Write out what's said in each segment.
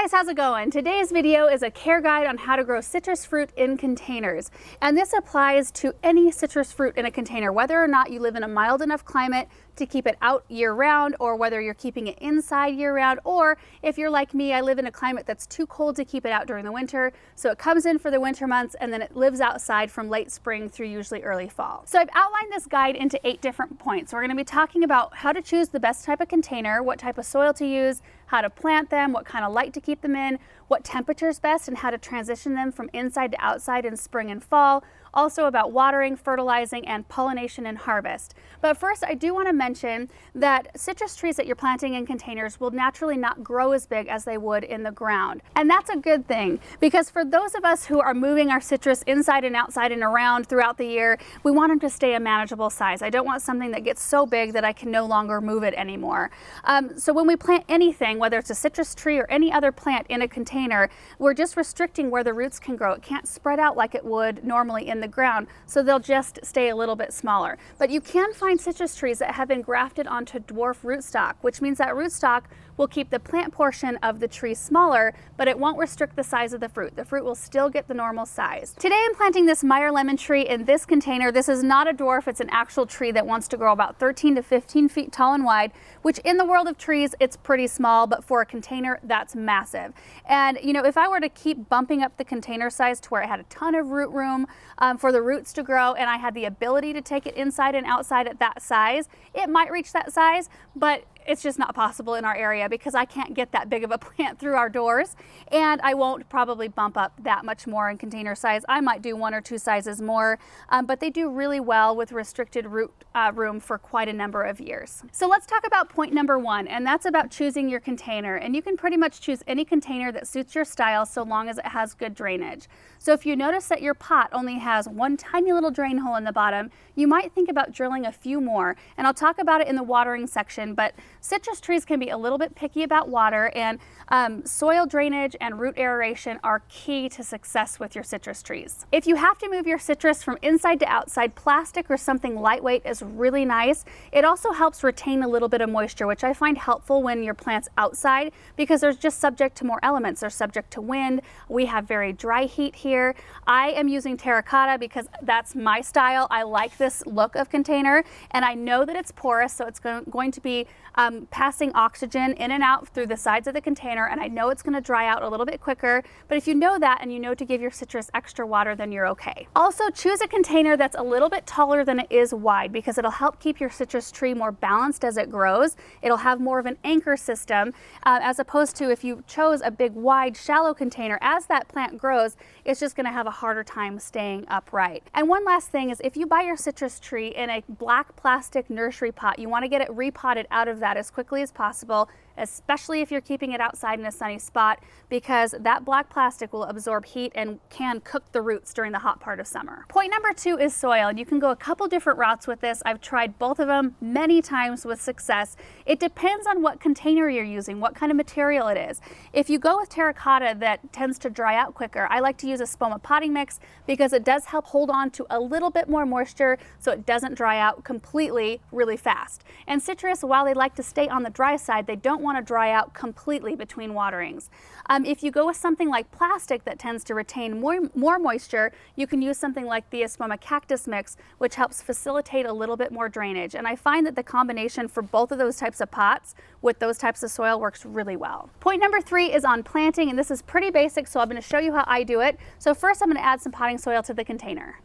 guys, how's it going? Today's video is a care guide on how to grow citrus fruit in containers. And this applies to any citrus fruit in a container, whether or not you live in a mild enough climate to keep it out year-round, or whether you're keeping it inside year-round, or if you're like me, I live in a climate that's too cold to keep it out during the winter, so it comes in for the winter months and then it lives outside from late spring through usually early fall. So I've outlined this guide into 8 different points. We're going to be talking about how to choose the best type of container, what type of soil to use, how to plant them, what kind of light to keep them in, what temperature is best, and how to transition them from inside to outside in spring and fall. Also about watering, fertilizing, and pollination and harvest. But first, I do want to mention that citrus trees that you're planting in containers will naturally not grow as big as they would in the ground. And that's a good thing, because for those of us who are moving our citrus inside and outside and around throughout the year, we want them to stay a manageable size. I don't want something that gets so big that I can no longer move it anymore. So when we plant anything, whether it's a citrus tree or any other plant in a container, we're just restricting where the roots can grow. It can't spread out like it would normally in the ground, so they'll just stay a little bit smaller. But you can find citrus trees that have been grafted onto dwarf rootstock, which means that rootstock will keep the plant portion of the tree smaller, but it won't restrict the size of the fruit. The fruit will still get the normal size. Today I'm planting this Meyer lemon tree in this container. This is not a dwarf, it's an actual tree that wants to grow about 13 to 15 feet tall and wide, which in the world of trees, it's pretty small, but for a container, that's massive. And you know, if I were to keep bumping up the container size to where it had a ton of root room for the roots to grow, and I had the ability to take it inside and outside at that size, it might reach that size, but it's just not possible in our area because I can't get that big of a plant through our doors, and I won't probably bump up that much more in container size. I might do 1 or 2 sizes more, but they do really well with restricted root room for quite a number of years. So let's talk about point number 1, and that's about choosing your container. And you can pretty much choose any container that suits your style so long as it has good drainage. So if you notice that your pot only has 1 tiny little drain hole in the bottom, you might think about drilling a few more, and I'll talk about it in the watering section. But citrus trees can be a little bit picky about water, and soil drainage and root aeration are key to success with your citrus trees. If you have to move your citrus from inside to outside, plastic or something lightweight is really nice. It also helps retain a little bit of moisture, which I find helpful when your plant's outside, because they're just subject to more elements. They're subject to wind. We have very dry heat here. I am using terracotta because that's my style. I like this look of container, and I know that it's porous, so it's going to be passing oxygen in and out through the sides of the container, and I know it's going to dry out a little bit quicker. But if you know that and you know to give your citrus extra water, then you're okay. Also, choose a container that's a little bit taller than it is wide, because it'll help keep your citrus tree more balanced as it grows. It'll have more of an anchor system, as opposed to if you chose a big wide shallow container. As that plant grows, it's just going to have a harder time staying upright. And one last thing is, if you buy your citrus tree in a black plastic nursery pot, you want to get it repotted out of that as quickly as possible, especially if you're keeping it outside in a sunny spot, because that black plastic will absorb heat and can cook the roots during the hot part of summer. Point number 2 is soil, and you can go a couple different routes with this. I've tried both of them many times with success. It depends on what container you're using, what kind of material it is. If you go with terracotta, that tends to dry out quicker. I like to use Espoma potting mix because it does help hold on to a little bit more moisture so it doesn't dry out completely really fast. And citrus, while they like to stay on the dry side, they don't want to dry out completely between waterings. If you go with something like plastic that tends to retain more moisture, you can use something like the Espoma cactus mix, which helps facilitate a little bit more drainage. And I find that the combination for both of those types of pots with those types of soil works really well. Point number 3 is on planting, and this is pretty basic, so I'm going to show you how I do it. So first I'm going to add some potting soil to the container.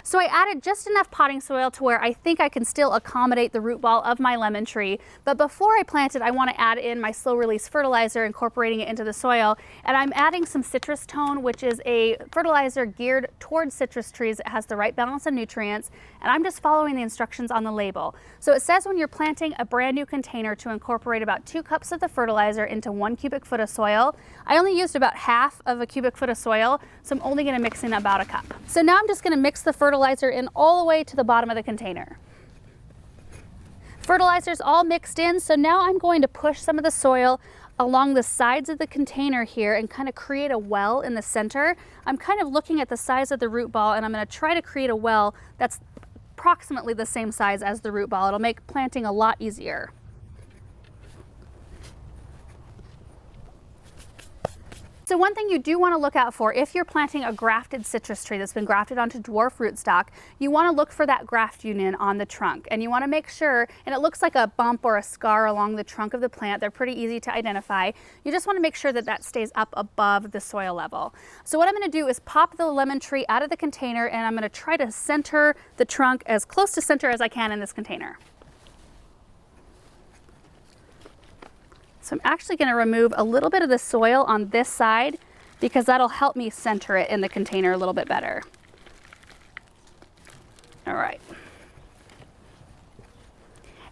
So I added just enough potting soil to where I think I can still accommodate the root ball of my lemon tree. But before I plant it, I want to add in my slow release fertilizer, incorporating it into the soil. And I'm adding some citrus tone, which is a fertilizer geared towards citrus trees. It has the right balance of nutrients. And I'm just following the instructions on the label. So it says when you're planting a brand new container to incorporate about 2 cups of the fertilizer into 1 cubic foot of soil. I only used about half of a cubic foot of soil, so I'm only going to mix in about 1 cup. So now I'm just going to mix the fertilizer in all the way to the bottom of the container. Fertilizer's all mixed in, so now I'm going to push some of the soil along the sides of the container here and kind of create a well in the center. I'm kind of looking at the size of the root ball, and I'm going to try to create a well that's approximately the same size as the root ball. It'll make planting a lot easier. So one thing you do want to look out for if you're planting a grafted citrus tree that's been grafted onto dwarf rootstock, you want to look for that graft union on the trunk, and you want to make sure, and it looks like a bump or a scar along the trunk of the plant. They're pretty easy to identify. You just want to make sure that that stays up above the soil level. So what I'm going to do is pop the lemon tree out of the container, and I'm going to try to center the trunk as close to center as I can in this container. So I'm actually going to remove a little bit of the soil on this side because that'll help me center it in the container a little bit better. All right.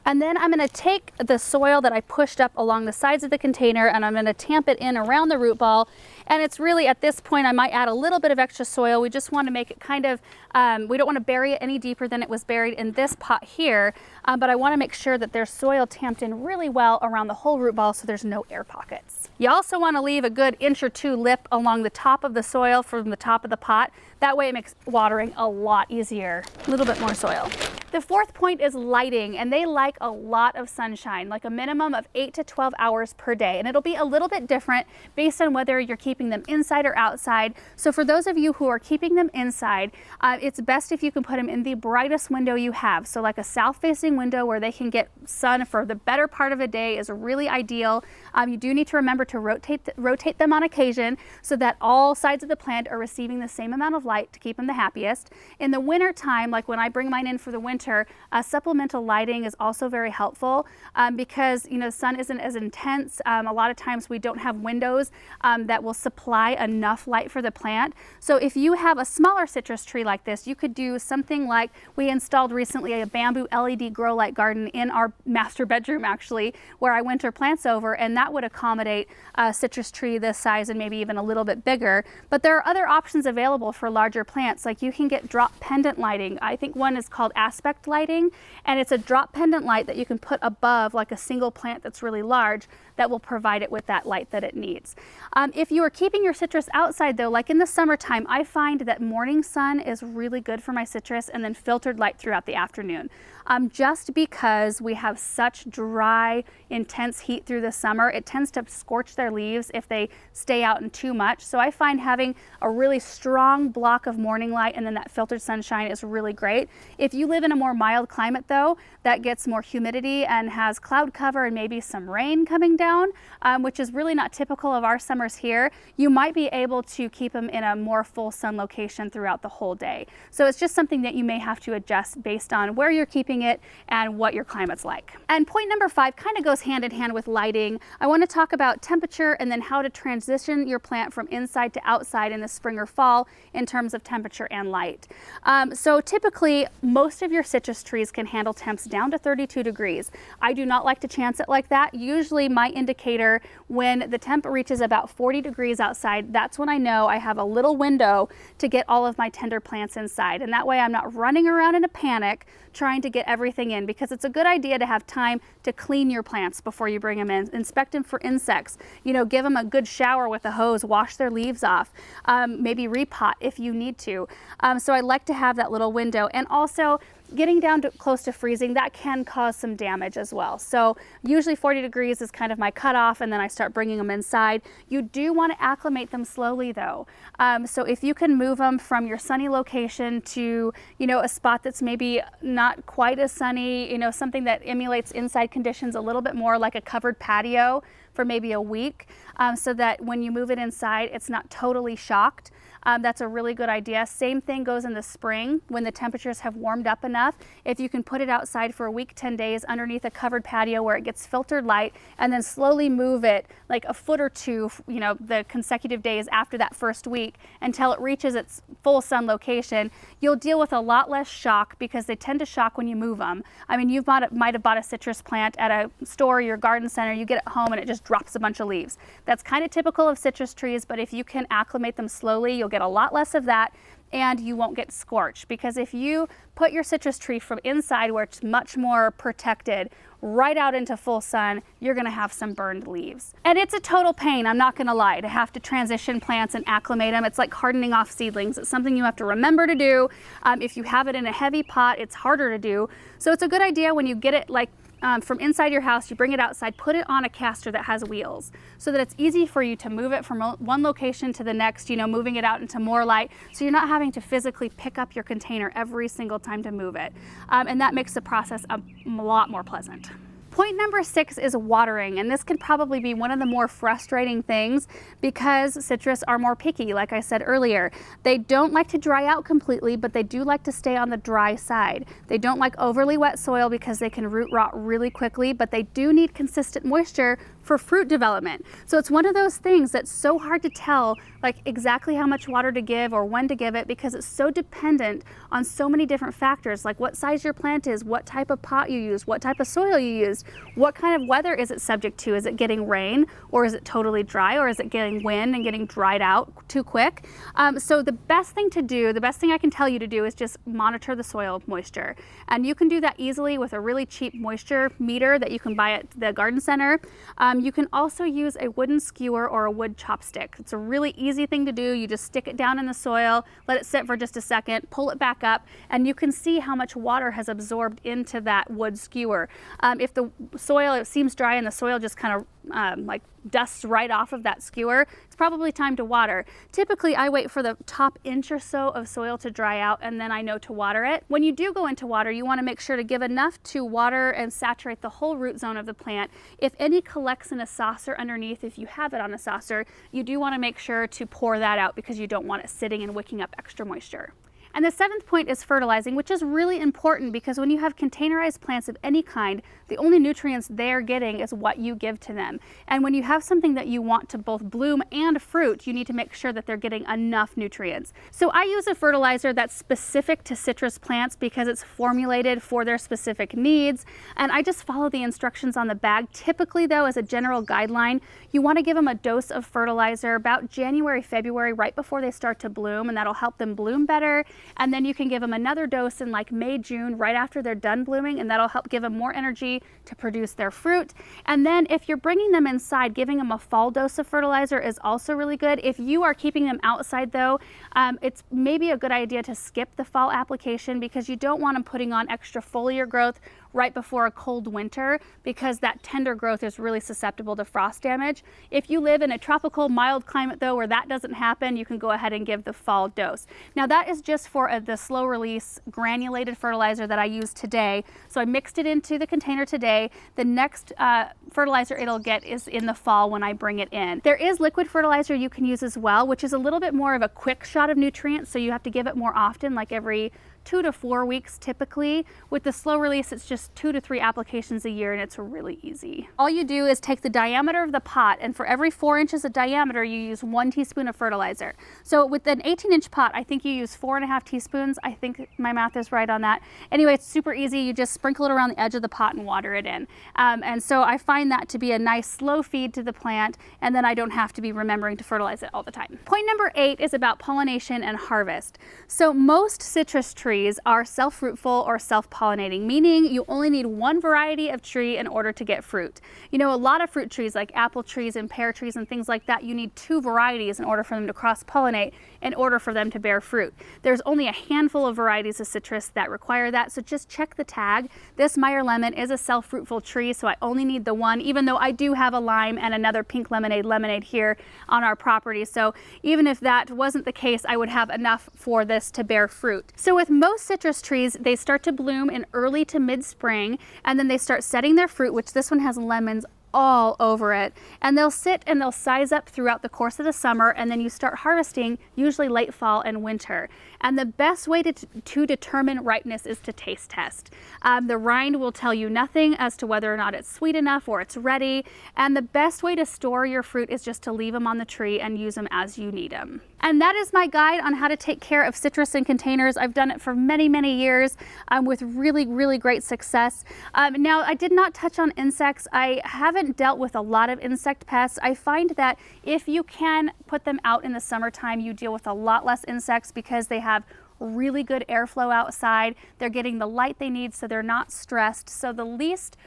And then I'm going to take the soil that I pushed up along the sides of the container and I'm going to tamp it in around the root ball. And it's really, at this point, I might add a little bit of extra soil. We just want to make it kind of, we don't want to bury it any deeper than it was buried in this pot here, but I want to make sure that there's soil tamped in really well around the whole root ball so there's no air pockets. You also want to leave a good inch or two lip along the top of the soil from the top of the pot. That way it makes watering a lot easier. A little bit more soil. The fourth point is lighting, and they like a lot of sunshine, like a minimum of 8 to 12 hours per day. And it'll be a little bit different based on whether you're keeping them inside or outside. So for those of you who are keeping them inside, it's best if you can put them in the brightest window you have. So like a south-facing window where they can get sun for the better part of a day is really ideal. You do need to remember to rotate them on occasion so that all sides of the plant are receiving the same amount of light to keep them the happiest. In the winter time, like when I bring mine in for the winter, supplemental lighting is also very helpful because the sun isn't as intense. A lot of times we don't have windows that will supply enough light for the plant. So if you have a smaller citrus tree like this, you could do something like we installed recently, a bamboo LED grow light garden in our master bedroom actually, where I winter plants over, and that would accommodate a citrus tree this size and maybe even a little bit bigger. But there are other options available for larger plants, like you can get drop pendant lighting. I think one is called aspect lighting, and it's a drop pendant light that you can put above like a single plant that's really large that will provide it with that light that it needs. If you are keeping your citrus outside though, like in the summertime, I find that morning sun is really good for my citrus, and then filtered light throughout the afternoon. Just because we have such dry, intense heat through the summer, it tends to scorch their leaves if they stay out in too much. So I find having a really strong block of morning light and then that filtered sunshine is really great. If you live in a more mild climate though, that gets more humidity and has cloud cover and maybe some rain coming down, which is really not typical of our summers here, you might be able to keep them in a more full sun location throughout the whole day. So it's just something that you may have to adjust based on where you're keeping it and what your climate's like. And point number 5 kind of goes hand in hand with lighting. I want to talk about temperature and then how to transition your plant from inside to outside in the spring or fall in terms of temperature and light. So typically most of your citrus trees can handle temps down to 32 degrees. I do not like to chance it like that. Usually my indicator when the temp reaches about 40 degrees outside, that's when I know I have a little window to get all of my tender plants inside. And that way I'm not running around in a panic trying to get everything in, because it's a good idea to have time to clean your plants before you bring them in, inspect them for insects, give them a good shower with a hose, wash their leaves off, maybe repot if you need to. So I like to have that little window. And also getting down to close to freezing, that can cause some damage as well. So usually 40 degrees is kind of my cutoff, and then I start bringing them inside. You do want to acclimate them slowly though. So if you can move them from your sunny location to, a spot that's maybe not quite as sunny, something that emulates inside conditions a little bit more, like a covered patio for maybe a week, so that when you move it inside, it's not totally shocked. That's a really good idea. Same thing goes in the spring when the temperatures have warmed up enough. If you can put it outside for a week, 10 days underneath a covered patio where it gets filtered light, and then slowly move it like a foot or two, the consecutive days after that first week until it reaches its full sun location, you'll deal with a lot less shock, because they tend to shock when you move them. I mean, you might have bought a citrus plant at a store or your garden center, you get it home and it just drops a bunch of leaves. That's kind of typical of citrus trees, but if you can acclimate them slowly, you'll get a lot less of that, and you won't get scorched. Because if you put your citrus tree from inside where it's much more protected right out into full sun, you're going to have some burned leaves. And it's a total pain, I'm not going to lie, to have to transition plants and acclimate them. It's like hardening off seedlings. It's something you have to remember to do. If you have it in a heavy pot, it's harder to do. So it's a good idea when you get it like from inside your house, you bring it outside, put it on a caster that has wheels so that it's easy for you to move it from one location to the next, you know, moving it out into more light. So you're not having to physically pick up your container every single time to move it. And that makes the process a lot more pleasant. Point number 6 is watering, and this can probably be one of the more frustrating things because citrus are more picky, like I said earlier. They don't like to dry out completely, but they do like to stay on the dry side. They don't like overly wet soil because they can root rot really quickly, but they do need consistent moisture for fruit development. So it's one of those things that's so hard to tell like exactly how much water to give or when to give it because it's so dependent on so many different factors, like what size your plant is, what type of pot you use, what type of soil you use, what kind of weather is it subject to? Is it getting rain, or is it totally dry, or is it getting wind and getting dried out too quick? So the best thing to do, the best thing I can tell you to do is just monitor the soil moisture. And you can do that easily with a really cheap moisture meter that you can buy at the garden center. You can also use a wooden skewer or a wood chopstick. It's a really easy thing to do. You just stick it down in the soil, let it sit for just a second, pull it back up, and you can see how much water has absorbed into that wood skewer. If the soil, it seems dry and the soil just kind of like dusts right off of that skewer, it's probably time to water. Typically, I wait for the top inch or so of soil to dry out and then I know to water it. When you do go into water, you want to make sure to give enough to water and saturate the whole root zone of the plant. If any collects in a saucer underneath, if you have it on a saucer, you do want to make sure to pour that out because you don't want it sitting and wicking up extra moisture. And the 7th point is fertilizing, which is really important because when you have containerized plants of any kind, the only nutrients they're getting is what you give to them. And when you have something that you want to both bloom and fruit, you need to make sure that they're getting enough nutrients. So I use a fertilizer that's specific to citrus plants because it's formulated for their specific needs. And I just follow the instructions on the bag. Typically though, as a general guideline, you want to give them a dose of fertilizer about January, February, right before they start to bloom, and that'll help them bloom better. And then you can give them another dose in like May, June, right after they're done blooming, and that'll help give them more energy to produce their fruit. And then if you're bringing them inside, giving them a fall dose of fertilizer is also really good. If you are keeping them outside though, it's maybe a good idea to skip the fall application because you don't want them putting on extra foliar growth right before a cold winter because that tender growth is really susceptible to frost damage. If you live in a tropical mild climate though where that doesn't happen, you can go ahead and give the fall dose. Now that is just for the slow release granulated fertilizer that I used today. So I mixed it into the container today. The next fertilizer it'll get is in the fall when I bring it in. There is liquid fertilizer you can use as well, which is a little bit more of a quick shot of nutrients, so you have to give it more often, like every 2 to 4 weeks typically. With the slow release, it's just 2 to 3 applications a year and it's really easy. All you do is take the diameter of the pot, and for every 4 inches of diameter, you use 1 teaspoon of fertilizer. So with an 18-inch pot, I think you use 4.5 teaspoons. I think my math is right on that. Anyway, it's super easy. You just sprinkle it around the edge of the pot and water it in. And so I find that to be a nice slow feed to the plant, and then I don't have to be remembering to fertilize it all the time. Point number 8 is about pollination and harvest. So most citrus trees are self-fruitful or self-pollinating, meaning you only need one variety of tree in order to get fruit. You know, a lot of fruit trees like apple trees and pear trees and things like that, you need 2 varieties in order for them to cross-pollinate in order for them to bear fruit. There's only a handful of varieties of citrus that require that, so just check the tag. This Meyer lemon is a self-fruitful tree, so I only need the one, even though I do have a lime and another pink lemonade here on our property. So even if that wasn't the case, I would have enough for this to bear fruit. So with most citrus trees, they start to bloom in early to mid-spring, and then they start setting their fruit, which this one has lemons all over it, and they'll sit and they'll size up throughout the course of the summer, and then you start harvesting usually late fall and winter. And the best way to determine ripeness is to taste test. The rind will tell you nothing as to whether or not it's sweet enough or it's ready, and the best way to store your fruit is just to leave them on the tree and use them as you need them. And that is my guide on how to take care of citrus in containers. I've done it for many, many years with really, really great success. Now, I did not touch on insects. I haven't dealt with a lot of insect pests. I find that if you can put them out in the summertime, you deal with a lot less insects because they have really good airflow outside. They're getting the light they need, so they're not stressed. So the least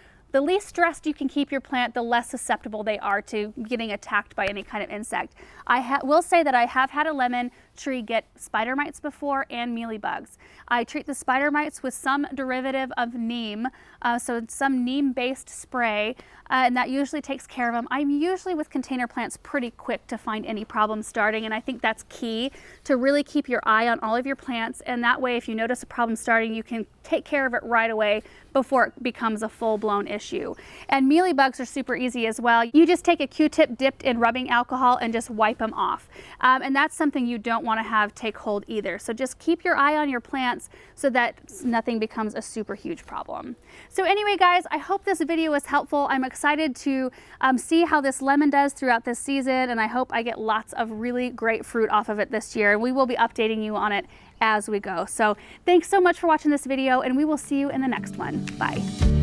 stressed you can keep your plant, the less susceptible they are to getting attacked by any kind of insect. I will say that I have had a lemon tree get spider mites before and mealybugs. I treat the spider mites with some derivative of neem, so some neem-based spray, and that usually takes care of them. I'm usually with container plants pretty quick to find any problem starting, and I think that's key to really keep your eye on all of your plants, and that way if you notice a problem starting, you can take care of it right away before it becomes a full-blown issue. And mealybugs are super easy as well. You just take a Q-tip dipped in rubbing alcohol and just wipe them off. And that's something you don't want to have take hold either. So just keep your eye on your plants so that nothing becomes a super huge problem. So anyway, guys, I hope this video was helpful. I'm excited to see how this lemon does throughout this season, and I hope I get lots of really great fruit off of it this year. And we will be updating you on it as we go. So thanks so much for watching this video, and we will see you in the next one. Bye.